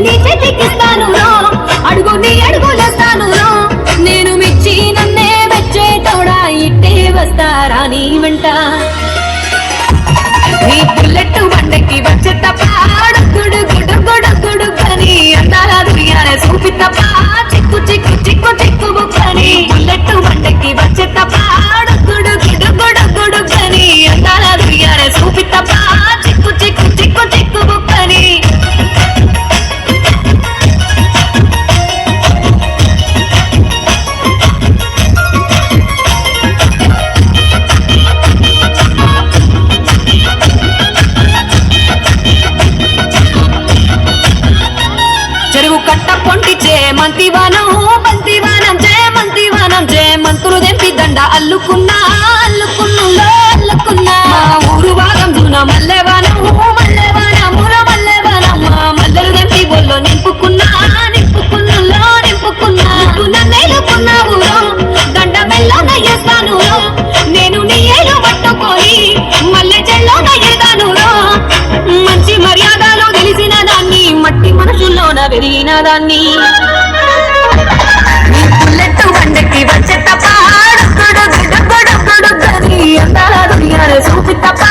నీ చేతికిస్తాను అడుగు నీ అడుగులేస్తాను నేను మెచ్చి నన్నే మెచ్చేటోడా ఇట్టే వస్తారా నీ వెంట నీ బుల్లెట్ బండకి వచ్చే తప్ప గుడు గుడు గుడు గుడు కని అందాల దునియానే చూపి తప్ప చిక్కు చిక్కు చిక్కు చిక్కు బుక్కని బుల్లెట్ బండకి వచ్చే తప్ప గుడు గుడు గుడు గుడు కని అందాల దునియానే చూపి తప్ప చిక్కు చిక్కు చిక్కు చిక్కు బుక్కని చెరువు కట్ట పొంటిచే మంతివానం బంతివానం మంతివానం మంతులు దెంపి దండ అల్లుకున్నా అల్లుకున్నులో అల్లుకున్నా ఊరు భాగం దూన మల్లెవానం మల్లెవానముల మల్లెవానం మల్లెలు దెంపి బొల్లో నింపుకున్నా నింపుకున్నులో నింపుకున్నా నన్నేలుకున్నా ఊరు దండ మెల్లో నయ్యేస్తాను నేను నీ ఏలు పట్టుకొని మల్లె చెల్లో నయ్యేదాను మంచి మర్యాదలో తెలిసిన దాన్ని మట్టి మనుషుల్లోన పెరిగిన దాన్ని బుల్లెట్ బండకి వచ్చే తప్ప అందాల దునియానే చూపి తప్ప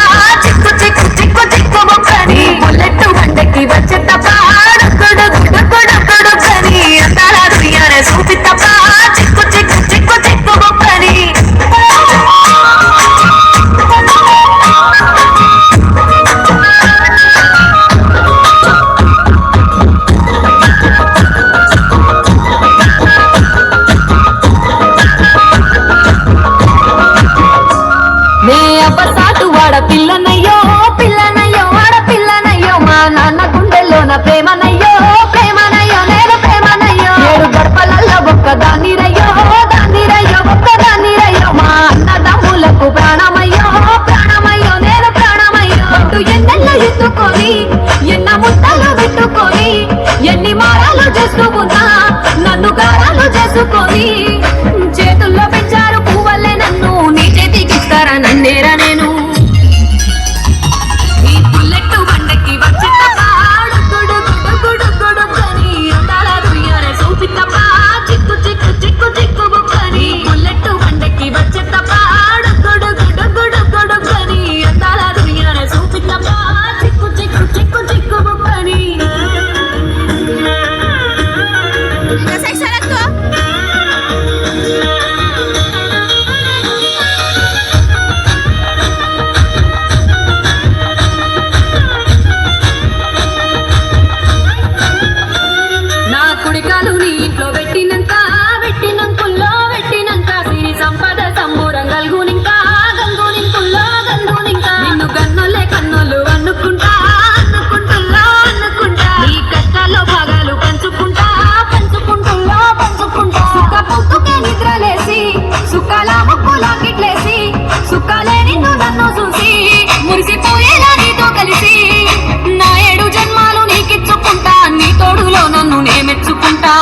చిక్కు చిక్కు చిక్కు చిక్కు బొక్కని బుల్లెట్ బండకి వచ్చే తప్ప అందాల దునియానే చూపి తప్ప చిక్కు చిక్కు చిక్కు చిక్కు బొక్కని అబ్బసాటు వాడ పిల్లనయ్యో పిల్లనయ్యో వాడ పిల్లనయ్యో మా నాన్న గుండెల్లోన ప్రేమనయ్యో ప్రేమనయ్యో నేను ప్రేమనయ్యో ఏడు గడపలల్లో ఒక్కదాన్ని రయ్యో దాన్ని రయ్యో ఒక్కదాన్ని రయ్యో మా అన్నదమ్ములకు ప్రాణమయ్యో ప్రాణమయ్యో నేను ప్రాణమయ్యో అటు ఎన్నెల్లో ఎత్తుకొని ఎన్న ముద్దలు పెట్టుకొని ఎన్ని మారాలు చేస్తూ ఉన్నా నన్ను గారాలు చేసుకొని చేతుల్లో పెంచారు పువ్వల్లే నన్ను నీ చేతికిస్తారా నన్నేరా నేను ఈ బుల్లెట్ బండకి వచ్చే తప్ప గుడు గుడు గుడు గుడు కని అందాల దునియానే చూపి తప్ప చిక్కు చిక్కు చిక్కు చిక్కు బుక్కని బుల్లెట్ బండకి వచ్చే తప్ప గుడు గుడు గుడు గుడు కని అందాల దునియానే చూపి తప్ప చిక్కు చిక్కు చిక్కు చిక్కు బుక్కని కుడికాలు నీ ఇంట్లో పెట్టినంక పెట్టినంకుల్లో పెట్టినంక సిరి సంపద సంబూరం గల్గునింకా గల్గునింకుల్లో గల్గునింకా నిన్ను గన్నోలే కన్నోలు అనుకుంటా అనుకుంటుల్లో అనుకుంటా నీ కష్టాల్లో భాగాలు పంచుకుంటా పంచుకుంటుల్లో పంచుకుంటా సుఖ పొద్దుకే నిద్రలేసి సుఖాల ముక్కులో కిట్లేసి సుఖాలే నిన్ను నన్ను చూసి మురిసిపోయేలా నీతో కలిసి నా 7 జన్మాలు నీకిచ్చుకుంటా నీ తోడులో నన్ను నే మెచ్చుకుంటా